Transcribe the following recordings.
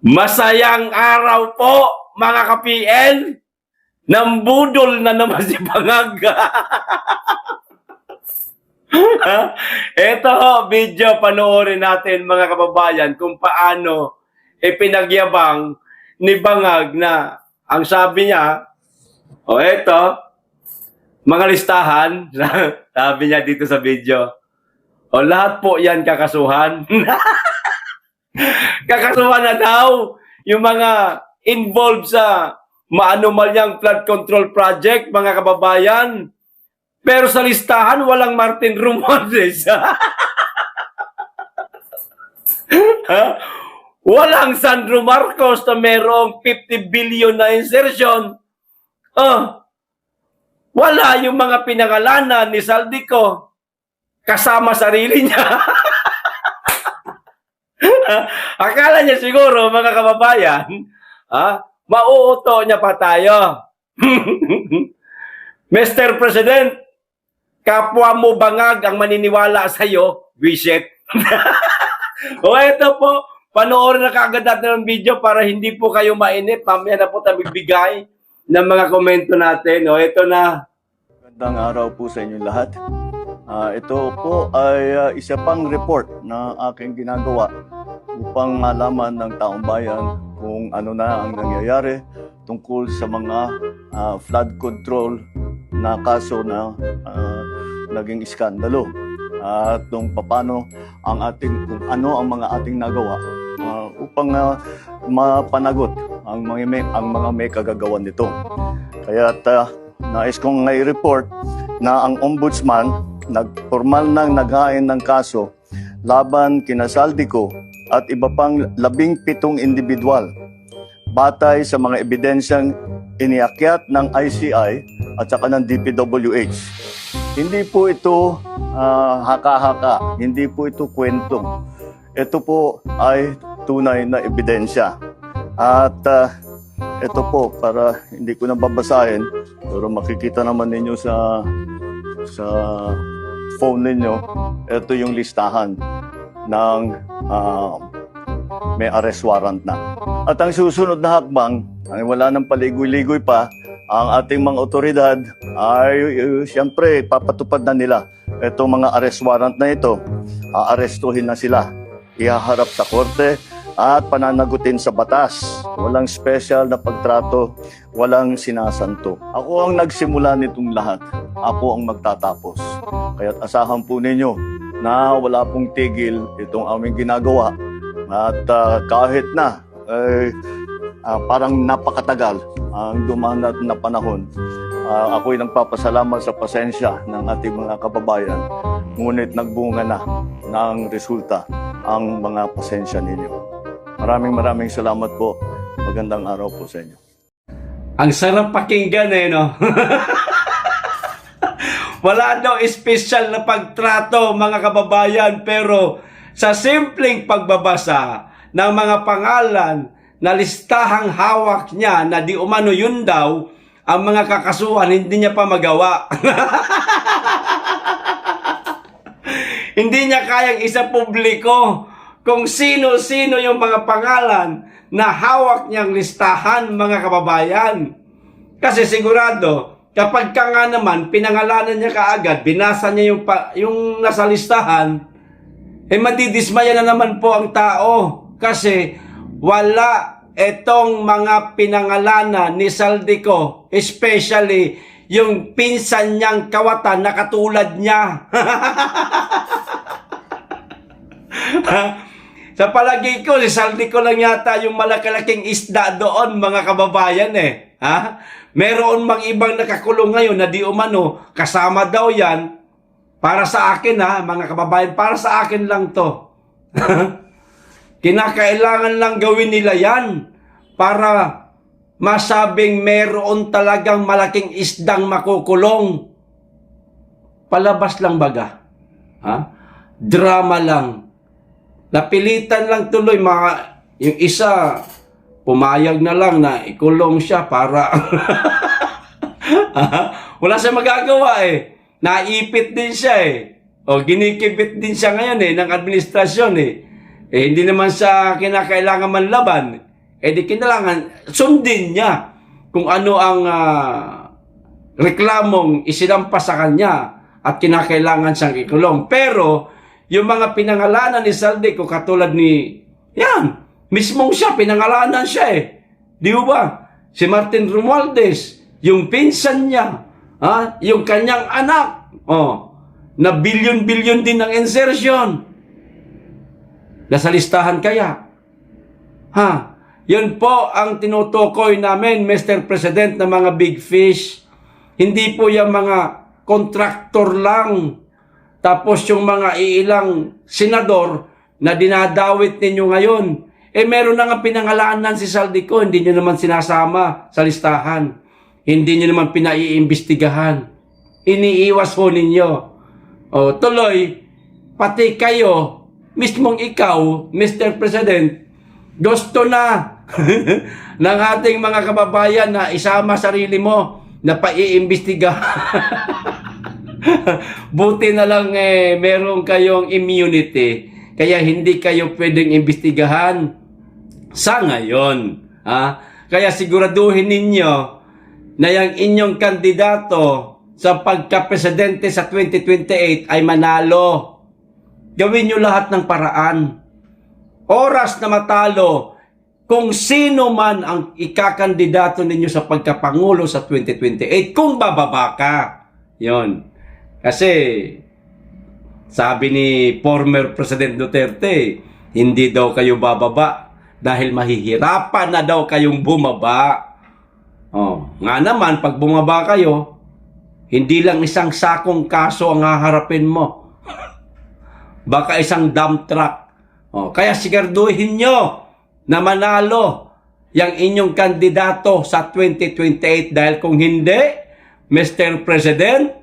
Masayang araw po, mga ka-PL. Nambudol na naman si Bangag. Ito, video, panoorin natin mga kababayan kung paano ipinagyabang ni Bangag na ang sabi niya, eto, mga listahan, sabi niya dito sa video, lahat po yan kakasuhan. Kakasuhan na daw yung mga involved sa maanumalyang flood control project, mga kababayan. Pero sa listahan, walang Martin Romualdez. Walang Sandro Marcos na merong 50 billion na insertion. Wala yung mga pinangalanan ni Saldico kasama sarili niya. Akala niya siguro, mga kababayan, mauuto niya pa tayo. Mr. President, kapwa mo Bangag ang maniniwala sa iyo, wisit. Ito po, panoorin na kaagad natin ang video para hindi po kayo mainip. Mamaya na po tayo magbigay ng mga komento natin. Ito na. Magandang araw po sa inyo lahat. Ito po ay isa pang report na aking ginagawa upang malaman ng taong bayan kung ano na ang nangyayari tungkol sa mga flood control na kaso na naging iskandalo at kung paano kung ano ang mga ating nagawa upang mapanagot ang mga may kagagawan nito. Kaya nais kong i-report na ang ombudsman nagpormal nang naghain ng kaso laban kina Saldico at iba pang 17 individual batay sa mga ebidensyang iniakyat ng ICI at saka ng DPWH. Hindi po ito haka-haka, hindi po ito kwento. Ito po ay tunay na ebidensya. At ito po, para hindi ko na babasahin, pero makikita naman ninyo sa phone ninyo, ito yung listahan ng may arrest warrant na. At ang susunod na hakbang, ay wala nang paligoy-ligoy pa, ang ating mga otoridad ay siyempre papatupad na nila itong mga arrest warrant na ito. Aarestuhin na sila, ihaharap sa korte at pananagutin sa batas. Walang special na pagtrato, walang sinasanto. Ako ang nagsimula nitong lahat. Ako ang magtatapos. Kaya't asahan po ninyo na wala pong tigil itong aming ginagawa. At kahit na parang napakatagal ang dumaan na panahon, ako'y nagpapasalamat sa pasensya ng ating mga kababayan. Ngunit nagbunga na ng resulta ang mga pasensya ninyo. Maraming salamat po. Magandang araw po sa inyo. Ang sarap pakinggan no? Wala daw special na pagtrato, mga kababayan, pero sa simpleng pagbabasa ng mga pangalan na listahang hawak niya na di umano yun daw ang mga kakasuhan, hindi niya pa magawa. Hindi niya kayang isa publiko kung sino-sino yung mga pangalan na hawak niyang listahan, mga kababayan. Kasi sigurado, kapag ka nga naman, pinangalanan niya kaagad, binasa niya yung nasa listahan, madidismaya na naman po ang tao. Kasi wala itong mga pinangalanan ni Saldico, especially yung pinsan niyang kawatan na katulad niya. Sa palagi ko, si Saldico lang yata yung malakalaking isda doon, mga kababayan Meron mang ibang nakakulong ngayon na di umano, kasama daw yan. Para sa akin mga kababayan, para sa akin lang to. Kinakailangan lang gawin nila yan para masabing meron talagang malaking isdang makukulong. Palabas lang baga. Drama lang. Napilitan lang tuloy, yung isa, pumayag na lang na ikulong siya para wala siya magagawa Naipit din siya ginikibit din siya ngayon ng administrasyon hindi naman sa kinakailangan manlaban. di kinailangan sundin niya kung ano ang reklamong isinampas sa kanya at kinakailangan siyang ikulong. Pero, yung mga pinangalanan ni Saldico, katulad ni, yan, mismong siya, pinangalanan siya Di ba? Si Martin Romualdez, yung pinsan niya, yung kanyang anak, na bilyon-bilyon din ng insertion. Nasa listahan kaya? Yun po ang tinutukoy namin, Mr. President, ng mga big fish. Hindi po yung mga kontraktor lang. Tapos yung mga iilang senador na dinadawit ninyo ngayon. Meron na nga pinangalanan si Saldico, hindi nyo naman sinasama sa listahan. Hindi nyo naman pinaiimbestigahan. Iniiwas ho ninyo. Tuloy, pati kayo, mismong ikaw, Mr. President, gusto na ng ating mga kababayan na isama sarili mo na paiimbestiga. Buti na lang meron kayong immunity, kaya hindi kayo pwedeng imbestigahan sa ngayon. Kaya siguraduhin ninyo na yung inyong kandidato sa pagka-presidente sa 2028 ay manalo. Gawin nyo lahat ng paraan. Oras na matalo kung sino man ang ikakandidato ninyo sa pagkapangulo sa 2028 kung bababa ka. Yon. Kasi sabi ni former President Duterte, hindi daw kayo bababa dahil mahihirapan na daw kayong bumaba. Nga naman, pag bumaba kayo, hindi lang isang sakong kaso ang haharapin mo. Baka isang dump truck. Kaya siguraduhin nyo na manalo yung inyong kandidato sa 2028 dahil kung hindi, Mr. President,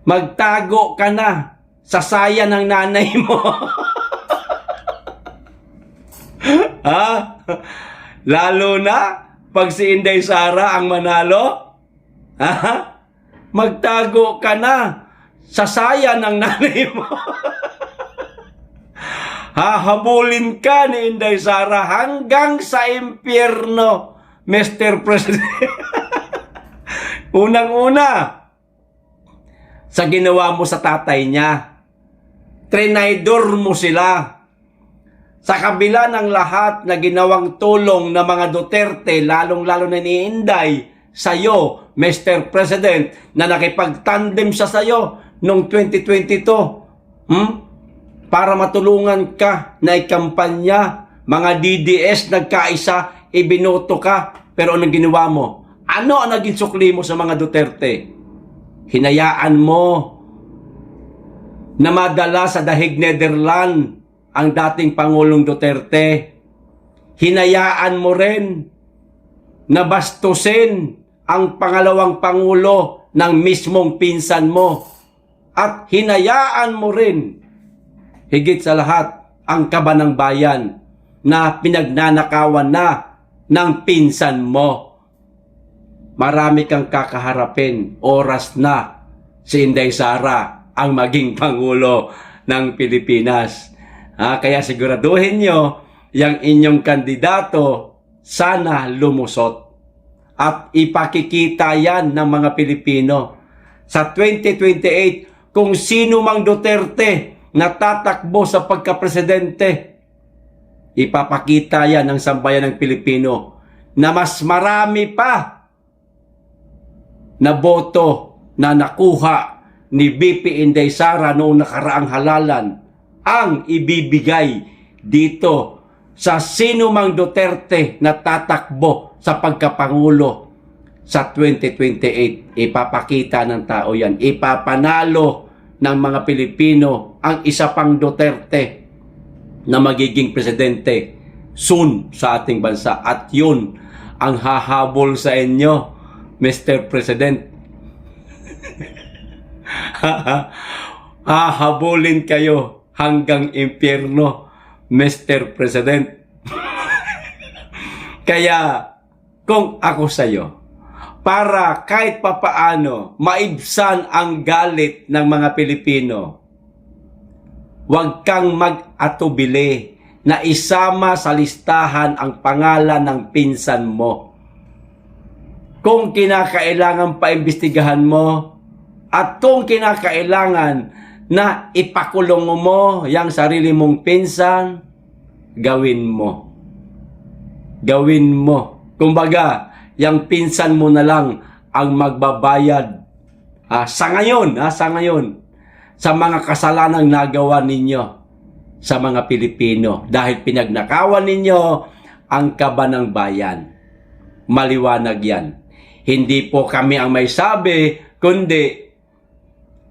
magtago ka na sa saya ng nanay mo. Lalo na pag si Inday Sara ang manalo, magtago ka na sa saya ng nanay mo. Hahabulin ka ni Inday Sara hanggang sa impyerno, Mr. President. Unang-una, sa ginawa mo sa tatay niya. Trinaydor mo sila. Sa kabila ng lahat na ginawang tulong ng mga Duterte, lalong-lalo na ni Inday, sa'yo, Mr. President, na nakipagtandem siya sa'yo noong 2022, para matulungan ka na ikampanya, mga DDS nagkaisa, ibinoto ka, pero anong ginawa mo? Ano ang naging sukli mo sa mga Duterte? Hinayaan mo na madala sa Dahig Netherland ang dating Pangulong Duterte. Hinayaan mo rin na bastusin ang pangalawang Pangulo ng mismong pinsan mo. At hinayaan mo rin, higit sa lahat, ang kaban ng bayan na pinagnanakawan na ng pinsan mo. Marami kang kakaharapin. Oras na si Inday Sara ang maging Pangulo ng Pilipinas. Kaya siguraduhin nyo, yung inyong kandidato sana lumusot. At ipakikita yan ng mga Pilipino. Sa 2028, kung sino mang Duterte na tatakbo sa pagkapresidente, ipapakita yan ng sambayan ng Pilipino na mas marami pa na boto na nakuha ni BP Inday Sara noong nakaraang halalan ang ibibigay dito sa sino mang Duterte na tatakbo sa pagkapangulo sa 2028. Ipapakita ng tao yan. Ipapanalo ng mga Pilipino ang isa pang Duterte na magiging presidente soon sa ating bansa. At yun ang hahabol sa inyo, Mr. President. Hahabulin kayo hanggang impyerno, Mr. President. Kaya, kung ako sa'yo, para kahit papaano maibsan ang galit ng mga Pilipino, huwag kang mag-atubili na isama sa listahan ang pangalan ng pinsan mo. Kung kinakailangan paimbestigahan mo at kung kinakailangan na ipakulong mo yang sarili mong pinsan, gawin mo. Gawin mo. Kumbaga, yang pinsan mo na lang ang magbabayad sa ngayon, sa mga kasalanang nagawa ninyo sa mga Pilipino dahil pinagnakawan ninyo ang kaba ng bayan. Maliwanag yan. Hindi po kami ang may sabi, kundi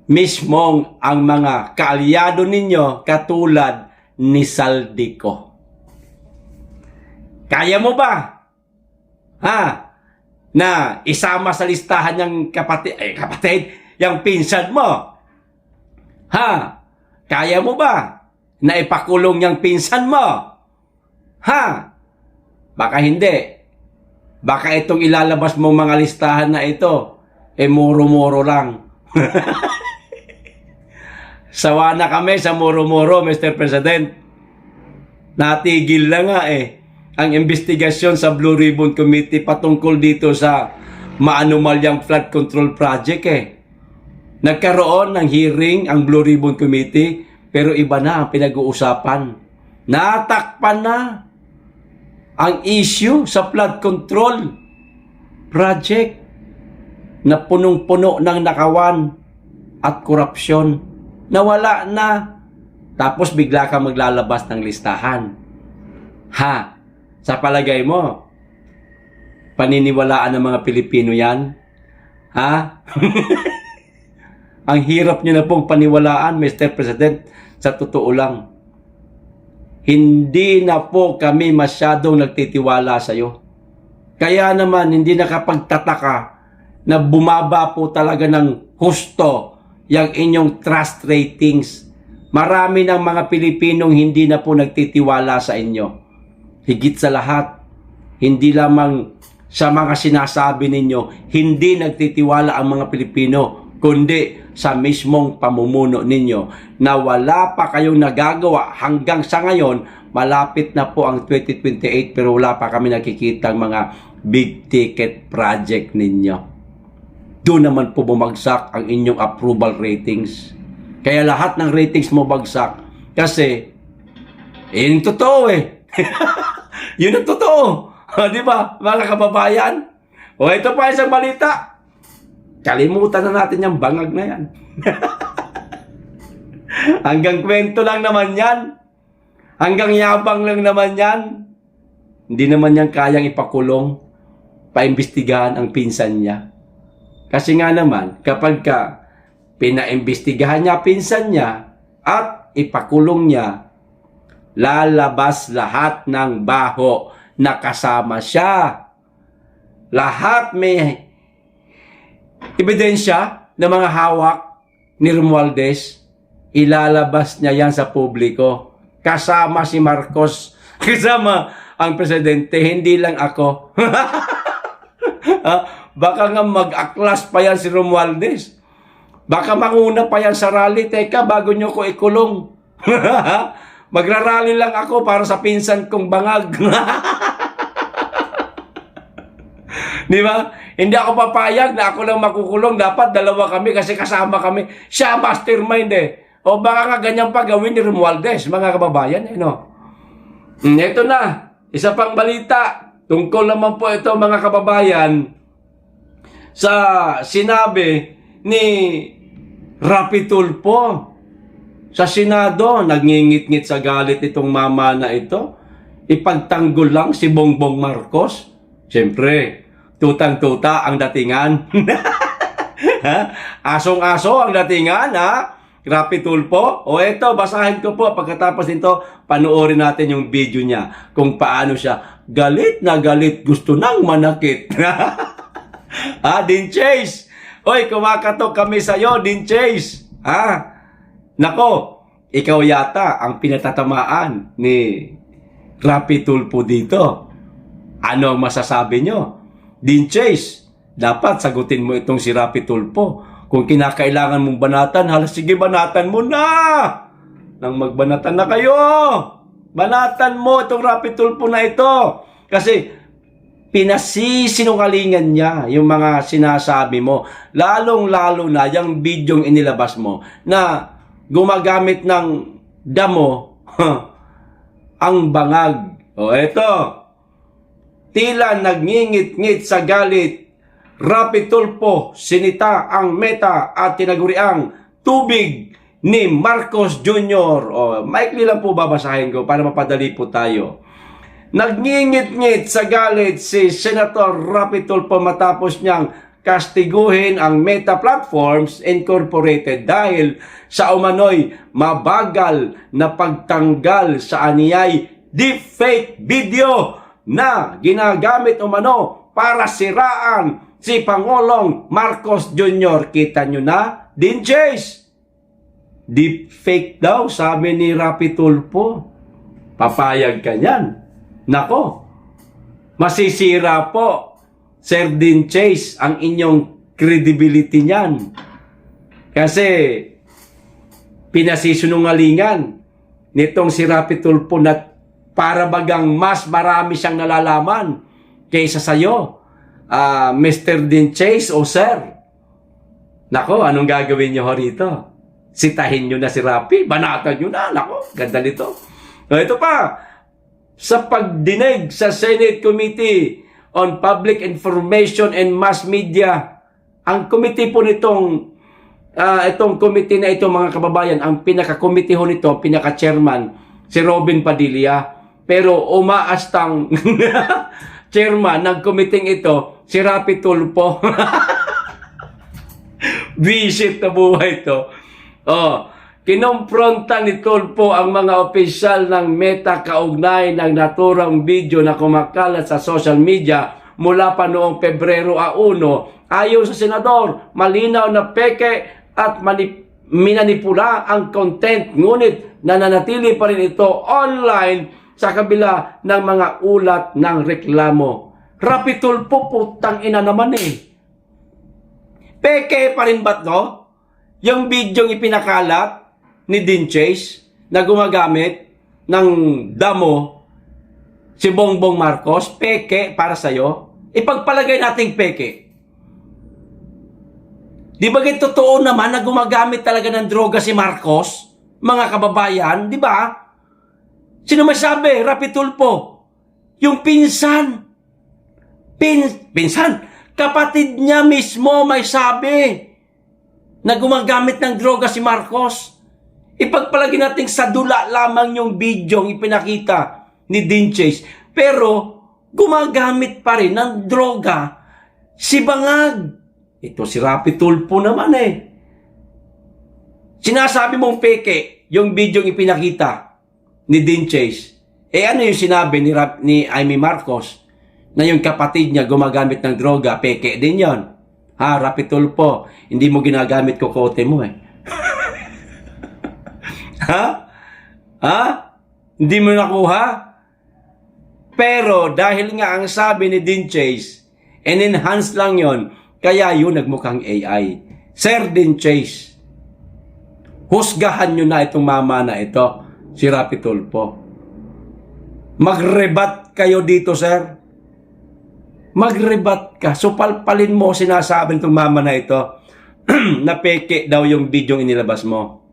mismong ang mga kaalyado ninyo katulad ni Saldico. Kaya mo ba? Na isama sa listahan ng kapatid, yung pinsan mo? Kaya mo ba na ipakulong yung pinsan mo? Baka hindi. Baka itong ilalabas mong mga listahan na ito, muro-muro lang. Sawa na kami sa muro-muro, Mr. President. Natigil na nga ang investigasyon sa Blue Ribbon Committee patungkol dito sa maanumalyang flood control project Nagkaroon ng hearing ang Blue Ribbon Committee, pero iba na ang pinag-uusapan. Natakpan na ang issue sa flood control project na punong-puno ng nakawan at korupsyon. Nawala na. Tapos bigla ka maglalabas ng listahan. Sa palagay mo, paniniwalaan ng mga Pilipino yan? Ang hirap nyo na pong paniwalaan, Mr. President, sa totoo lang. Hindi na po kami masyadong nagtitiwala sa iyo. Kaya naman, hindi nakapagtataka na bumaba po talaga ng husto yung inyong trust ratings. Marami ng mga Pilipinong hindi na po nagtitiwala sa inyo. Higit sa lahat, hindi lamang sa mga sinasabi ninyo, hindi nagtitiwala ang mga Pilipino, kundi sa mismong pamumuno ninyo na wala pa kayong nagagawa hanggang sa ngayon. Malapit na po ang 2028 pero wala pa kami nakikita mga big ticket project ninyo. Doon naman po bumagsak ang inyong approval ratings. Kaya lahat ng ratings mo bagsak kasi yun totoo yun ang totoo. Di ba mga kababayan? Ito pa isang balita. Kalimutan na natin yung bangag na yan. Hanggang kwento lang naman yan. Hanggang yabang lang naman yan. Hindi naman yan kayang ipakulong, paimbestigahan ang pinsan niya. Kasi nga naman, kapag pinaimbestigahan niya pinsan niya at ipakulong niya, lalabas lahat ng baho na kasama siya. Lahat may ebidensya na mga hawak ni Romualdez, ilalabas niya yan sa publiko. Kasama si Marcos, kasama ang presidente, hindi lang ako. Baka nga mag-aklas pa yan si Romualdez. Baka manguna pa yan sa rally. Teka, bago nyo ko ikulong. Magrarally lang ako para sa pinsan kong bangag. Di ba? Hindi ako papayag na ako lang makukulong. Dapat dalawa kami kasi kasama kami. Siya mastermind O baka nga ganyan pa gawin ni Romualdez, mga kababayan. Ito na. Isa pang balita. Tungkol naman po ito, mga kababayan, sa sinabi ni Rapi Tulfo sa Senado. Nagngingit-ngit sa galit itong mama na ito. Ipagtanggol lang si Bongbong Marcos. Siyempre, tutang-tuta ang datingan. Asong-aso ang datingan, Rapi Tulfo. Eto, basahin ko po. Pagkatapos nito, panoorin natin yung video niya. Kung paano siya galit na galit. Gusto nang manakit. Din Chase. Kumakatok kami sa'yo, Din Chase. Nako, ikaw yata ang pinatatamaan ni Rapi Tulfo dito. Ano ang masasabi nyo? Din Chase, dapat sagutin mo itong si Rapi Tulfo. Kung kinakailangan mong banatan, sige banatan mo na! Nang magbanatan na kayo! Banatan mo itong Rapi Tulfo na ito. Kasi pinasisinungalingan niya yung mga sinasabi mo. Lalong-lalo na yung bidyong inilabas mo na gumagamit ng damo ang bangag. O eto, tila nagngingit-ngit sa galit, Rapi Tulfo sinita ang Meta at tinaguriang tubig ni Marcos Jr. O, maikli lang po babasahin ko para mapadali po tayo. Nagngingit-ngit sa galit si Senator Rapi Tulfo matapos niyang kastiguhin ang Meta Platforms Incorporated dahil sa umano'y mabagal na pagtanggal sa aniyay deepfake video na ginagamit umano para siraan si Pangulong Marcos Jr. Kita nyo na, Dean Chase? Deepfake daw, sabi ni Rapi Tulfo. Papayag ka niyan. Nako, masisira po, Sir Dean Chase, ang inyong credibility niyan. Kasi pinasisunungalingan nitong si Rapi Tulfo na para bagang mas marami siyang nalalaman kaysa sa'yo, Mr. Dean Chase o Sir. Nako, anong gagawin niyo rito? Sitahin nyo na si Rapi, banatan nyo na. Nako, ganda nito. Ito pa, sa pagdinig sa Senate Committee on Public Information and Mass Media, ang committee po nitong itong committee na ito, mga kababayan, ang pinaka-committee ho nito, pinaka-chairman, si Robin Padilla. Pero umaastang chairman ng committee ito, si Rapi Tulfo. Visit na buhay ito. Oh, kinompronta ni Tulfo ang mga opisyal ng Meta kaugnay ng naturang video na kumakalat sa social media mula pa noong Pebrero 1. Ayon sa senador, malinaw na peke at minanipula ang content, ngunit nananatili pa rin ito online sa kabila ng mga ulat ng reklamo. Rapi Tulfo, putang ina naman eh. Peke pa rin ba to? Yung bidyong ipinakalat ni Dean Chase na gumagamit ng damo si Bongbong Marcos, peke para sa'yo? Ipagpalagay nating peke. Di ba totoo naman na gumagamit talaga ng droga si Marcos? Mga kababayan, di ba? Sino masabi? Rapi Tulfo. Yung pinsan. Pinsan. Kapatid niya mismo may sabi na gumagamit ng droga si Marcos. Ipagpalagay natin sa dula lamang yung bidyong ipinakita ni Dean Chase. Pero gumagamit pa rin ng droga si Bangag. Ito si Rapi Tulfo naman eh. Sinasabi mong peke yung bidyong ipinakita ni Dean Chase. Eh ano yung sinabi ni Amy Marcos na yung kapatid niya gumagamit ng droga, peke din yon. Ha, Rapi Tulfo, hindi mo ginagamit kokote mo eh. Ha? Ha? Hindi mo nakuha? Pero dahil nga ang sabi ni Dean Chase, enhance lang yon, kaya yun nagmukhang AI. Sir Dean Chase, husgahan nyo na itong mama na ito, si Rapi Tulfo. Magrebat kayo dito, sir. Magrebat ka. So palpalin mo sinasabi itong mama na ito na peke daw yung bidyong inilabas mo.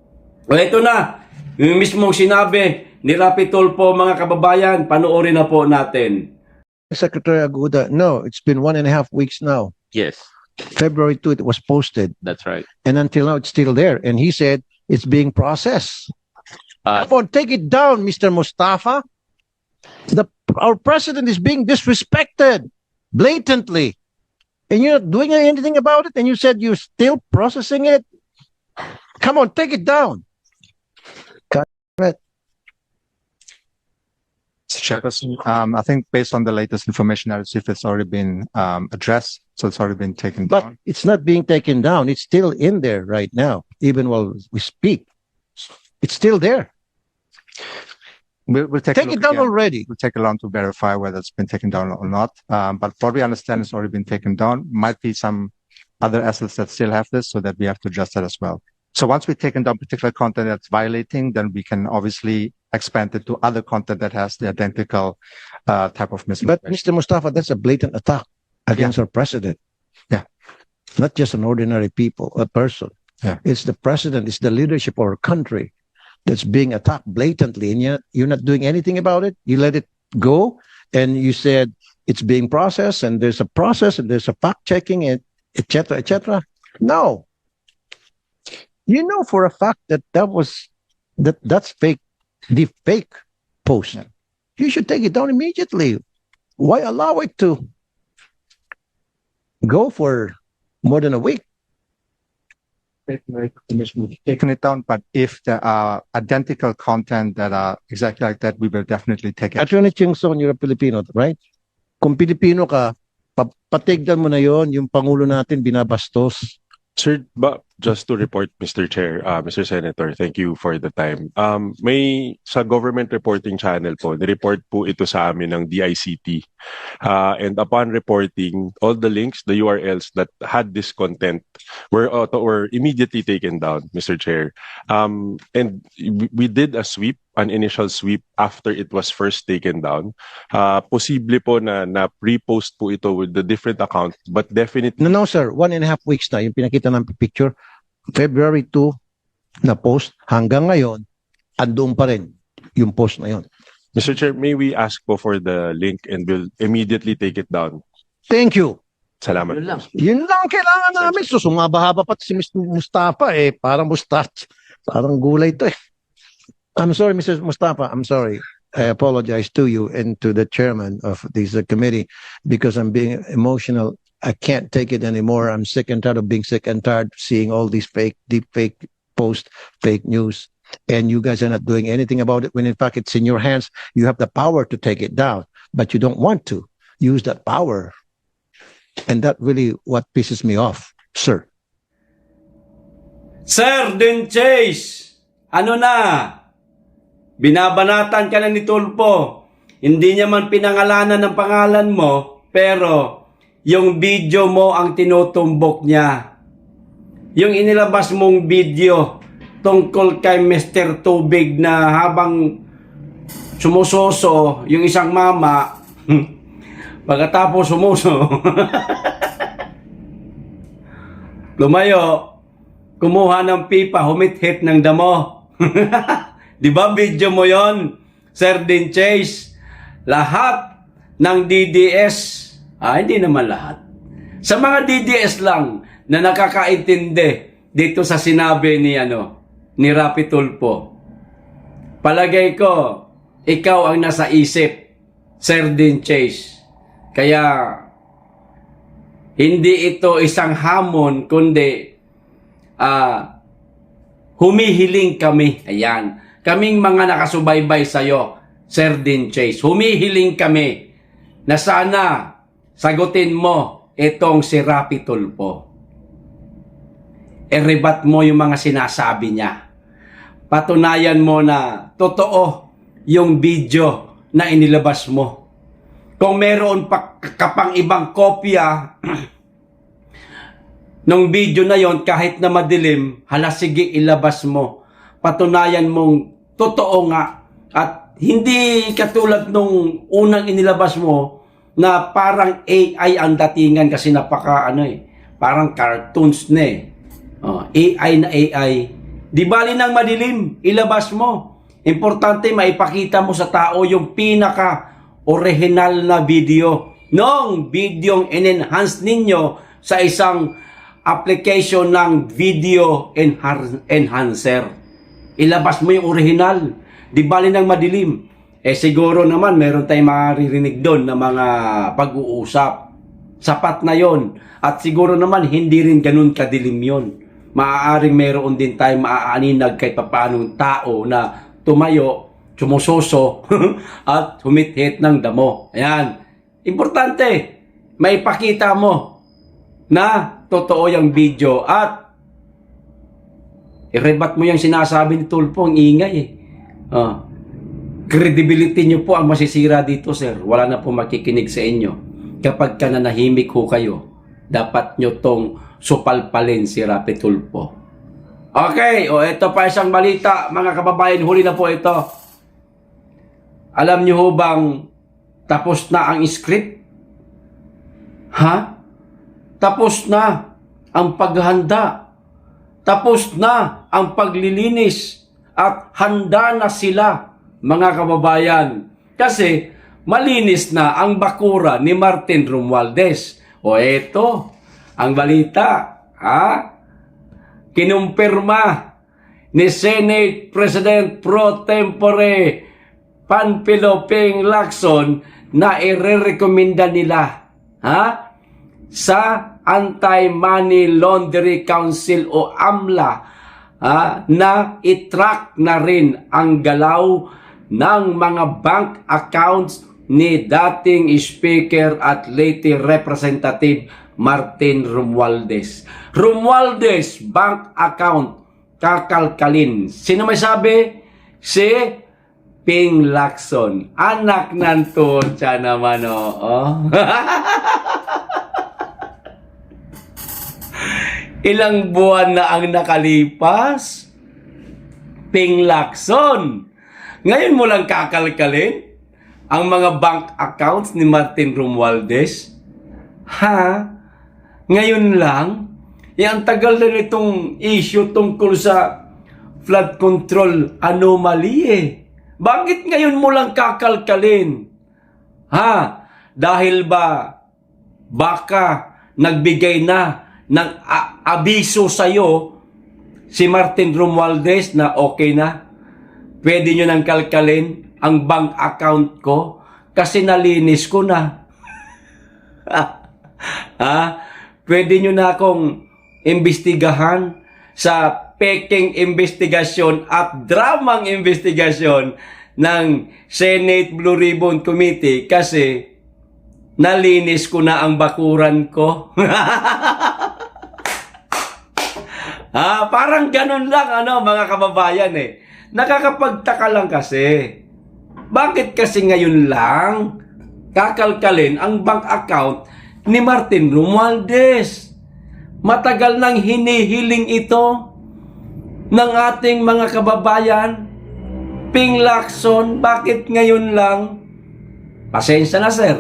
O ito na, yung mismong sinabi ni Rapi Tulfo, mga kababayan, panoorin na po natin. Secretary Aguda, no, it's been 1.5 weeks now. Yes, February 2, it was posted. that's right. And until now, it's still there. And he said it's being processed. Uh, Come on, take it down, Mr. Mustafa. Our president is being disrespected blatantly. And you're not doing anything about it. And you said you're still processing it. Come on, take it down. Chairperson, I think based on the latest information, I received, it's already been addressed, so it's already been taken But down. it's not being taken down. It's still in there right now, even while we speak. It's still there. We'll take, Take it down already. We'll take a long to verify whether it's been taken down or not. But what we understand it's already been taken down. Might be some other assets that still have this, so that we have to adjust that as well. So once we've taken down particular content that's violating, then we can obviously expanded to other content that has the identical type of But misinformation. Mr. Mustafa, that's a blatant attack against our president. Yeah. Not just an ordinary a person. Yeah. It's the president, it's the leadership of our country that's being attacked blatantly, and yet you're not doing anything about it. You let it go, and you said it's being processed, and there's a process, and there's a fact checking, and et cetera, et cetera. No. You know for a fact that's fake, the fake post. Yeah. You should take it down immediately. Why allow it to go for more than a week? Taken it down, but if there are identical content that are exactly like that, we will definitely take it. Attorney Ching Song, you're a Filipino, right? Kung Pilipino ka, patigdan mo na yon, yung Pangulo natin binabastos. Sir, just to report, Mr. Chair, Mr. Senator, thank you for the time. May sa government reporting channel po, nireport po ito sa amin ng DICT. And upon reporting, all the links, the URLs that had this content were immediately taken down, Mr. Chair. And we did a sweep, an initial sweep after it was first taken down. Posible po na pre-post po ito with the different accounts, but definitely No, sir. 1.5 weeks na yung pinakita ng picture. February 2 na post hanggang ngayon, andoon pa rin yung post na yon. Mr. Chair, may we ask po for the link and we'll immediately take it down. Thank you. Salamat. Yun lang ang kailangan namin. So, sumabahaba pa si Mr. Mustafa parang mustache. Parang gulay to I'm sorry, Mr. Mustafa. I'm sorry. I apologize to you and to the chairman of this committee because I'm being emotional. I can't take it anymore. I'm sick and tired of being sick and tired of seeing all these deep fake posts, fake news. And you guys are not doing anything about it when in fact it's in your hands. You have the power to take it down, but you don't want to use that power. And that really what pisses me off, sir. Sir Din Chase, ano na? Binabanatan ka na ni Tulfo. Hindi niya man pinangalanan ng pangalan mo, pero yung video mo ang tinutumbok niya. Yung inilabas mong video tungkol kay Mr. Tubig na habang sumusoso yung isang mama, pagkatapos sumuso, lumayo, kumuha ng pipa, humit-hit ng damo. Di ba video mo yon, Sir Din Chase? Lahat ng DDS, hindi naman lahat. Sa mga DDS lang na nakakaintindi dito sa sinabi ni Rapi Tulfo. Palagay ko, ikaw ang nasa isip, Sir Din Chase. Kaya, hindi ito isang hamon, kundi humihiling kami. Ayan. Kaming mga nakasubaybay sa'yo, Sir Din Chase. Humihiling kami na sana sagutin mo itong si Rapi Tulfo. I-rebat mo yung mga sinasabi niya. Patunayan mo na totoo yung video na inilabas mo. Kung meron pa kapang ibang kopya nung video na yon kahit na madilim, hala sige ilabas mo. Patunayan mong totoo nga at hindi katulad nung unang inilabas mo na parang AI ang datingan kasi parang cartoons na AI na AI. Di bali nang madilim, ilabas mo. Importante maipakita mo sa tao yung pinaka-original na video. Nung videong in-enhance ninyo sa isang application ng video enhancer. Ilabas mo yung original. Di bali nang madilim. Siguro naman meron tayong maririnig doon na mga pag-uusap. Sapat na yon. At siguro naman hindi rin ganun kadilim yon. Maaaring meron din tayong maaaninag kahit papaanong tao na tumayo, sumusoso, at humit-hit ng damo. Ayan. Importante, maipakita mo na totoo yung video at i-rebat mo yung sinasabi ni Tulfo, ang ingay credibility nyo po ang masisira dito, sir. Wala na po makikinig sa inyo. Kapag ka nanahimik ho kayo, dapat nyo tong supalpalin si Rapi Tulfo. Okay, ito pa isang balita, mga kababayan, huli na po ito. Alam niyo ho bang tapos na ang script? Ha? Tapos na ang paghahanda. Tapos na ang paglilinis. At handa na sila, mga kababayan. Kasi malinis na ang bakura ni Martin Romualdez. O eto, ang balita. Ha? Kinumpirma ni Senate President Pro Tempore Panfilo Ping Lacson na irerekomenda nila sa Anti-Money Laundering Council o AMLA na i-track na rin ang galaw ng mga bank accounts ni dating Speaker at late Representative Martin Romualdez. Romualdez bank account kakalkalin. Sino may sabi? Si Ping Lacson. Anak ng tutsa naman, oo. Ilang buwan na ang nakalipas? Ping Lacson. Ngayon mo lang kakalkalin ang mga bank accounts ni Martin Romualdez? Ha? Ngayon lang? Ang tagal na nitong issue tungkol sa flood control anomaly eh. Bakit ngayon mo lang kakalkalin? Ha? Dahil ba baka nagbigay na ng abiso sa'yo si Martin Romualdez na okay na? Pwede nyo nang kalkalin ang bank account ko kasi nalinis ko na. Pwede nyo na akong imbestigahan sa peking investigasyon at dramang investigasyon ng Senate Blue Ribbon Committee kasi nalinis ko na ang bakuran ko. Parang ganun lang mga kababayan eh. Nakakapagtaka lang kasi. Bakit kasi ngayon lang kakalkalin ang bank account ni Martin Romualdez? Matagal nang hinihiling ito ng ating mga kababayan. Ping Lacson, bakit ngayon lang? Pasensya na sir.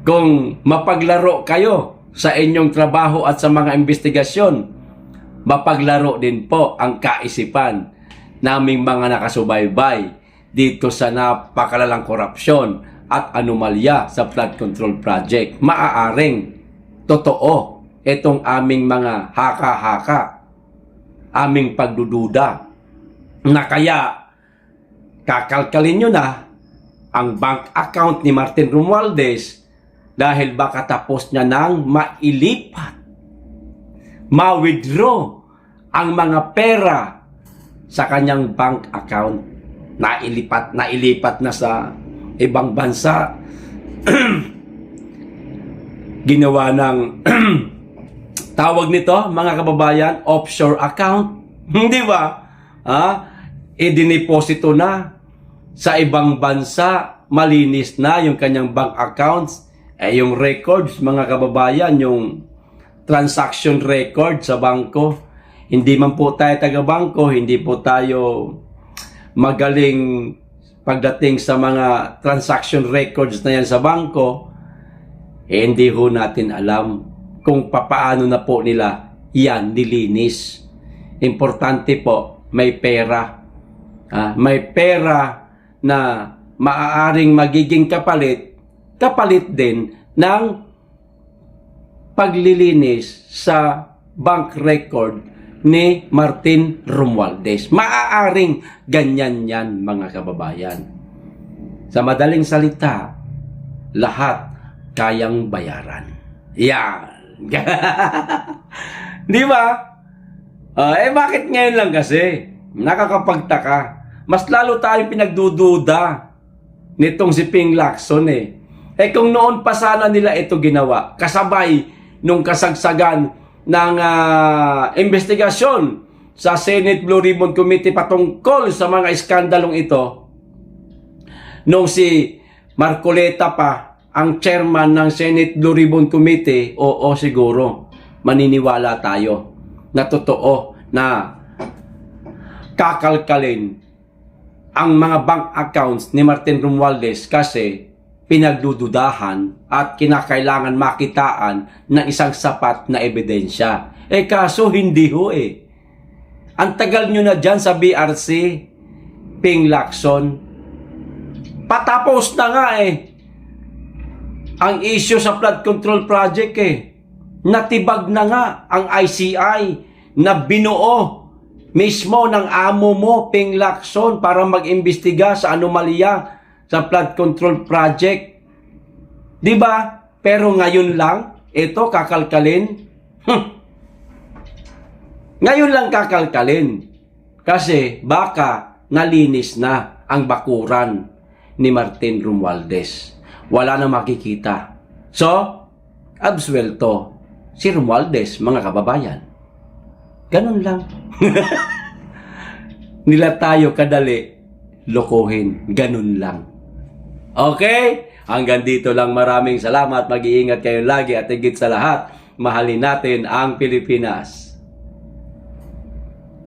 Kung mapaglaro kayo sa inyong trabaho at sa mga investigasyon, mapaglaro din po ang kaisipan naming mga nakasubaybay dito sa napakalalang korupsyon at anomalya sa flood control project. Maaaring totoo itong aming mga haka-haka, aming pagdududa, na kaya kakalkalin nyo na ang bank account ni Martin Romualdez dahil baka tapos niya nang mailipat, ma-withdraw ang mga pera sa kanyang bank account. Nailipat na sa ibang bansa. Ginawa ng tawag nito, mga kababayan, offshore account. Di ba? Idiniposito na sa ibang bansa, malinis na yung kanyang bank accounts. Yung records, mga kababayan, yung transaction record sa bangko. Hindi man po tayo taga-bangko, hindi po tayo magaling pagdating sa mga transaction records na yan sa bangko. Hindi ho natin alam kung papaano na po nila yan nilinis. Importante po, may pera. May pera na maaaring magiging kapalit din ng paglilinis sa bank record ni Martin Romualdez. Maaaring ganyan yan, mga kababayan. Sa madaling salita, lahat kayang bayaran. Yan. Di ba? Bakit ngayon lang kasi? Nakakapagtaka. Mas lalo tayong pinagdududa nitong si Ping Lacson eh. Kung noon pa sana nila ito ginawa, kasabay nung kasagsagan ng investigasyon sa Senate Blue Ribbon Committee patungkol sa mga iskandalong ito, nung si Marcoleta pa ang chairman ng Senate Blue Ribbon Committee, oo siguro, maniniwala tayo na totoo na kakalkalin ang mga bank accounts ni Martin Romualdez kasi pinagdududahan at kinakailangan makitaan ng isang sapat na ebidensya. Kaso hindi ho eh. Ang tagal nyo na dyan sa BRC, Ping Lacson. Patapos na nga eh. Ang issue sa flood control project eh. Natibag na nga ang ICI na binuo mismo ng amo mo, Ping Lacson, para mag-imbestiga sa anomalya sa flood control project. Di ba? Pero ngayon lang, ito kakalkalin. Ngayon lang kakalkalin. Kasi baka nalinis na ang bakuran ni Martin Romualdez. Wala na makikita. So, absuelto si Romualdez, mga kababayan. Ganun lang. Nila tayo kadali lokohin. Ganun lang. Okay? Hanggang dito lang. Maraming salamat. Mag-iingat kayo lagi at higit sa lahat, mahalin natin ang Pilipinas.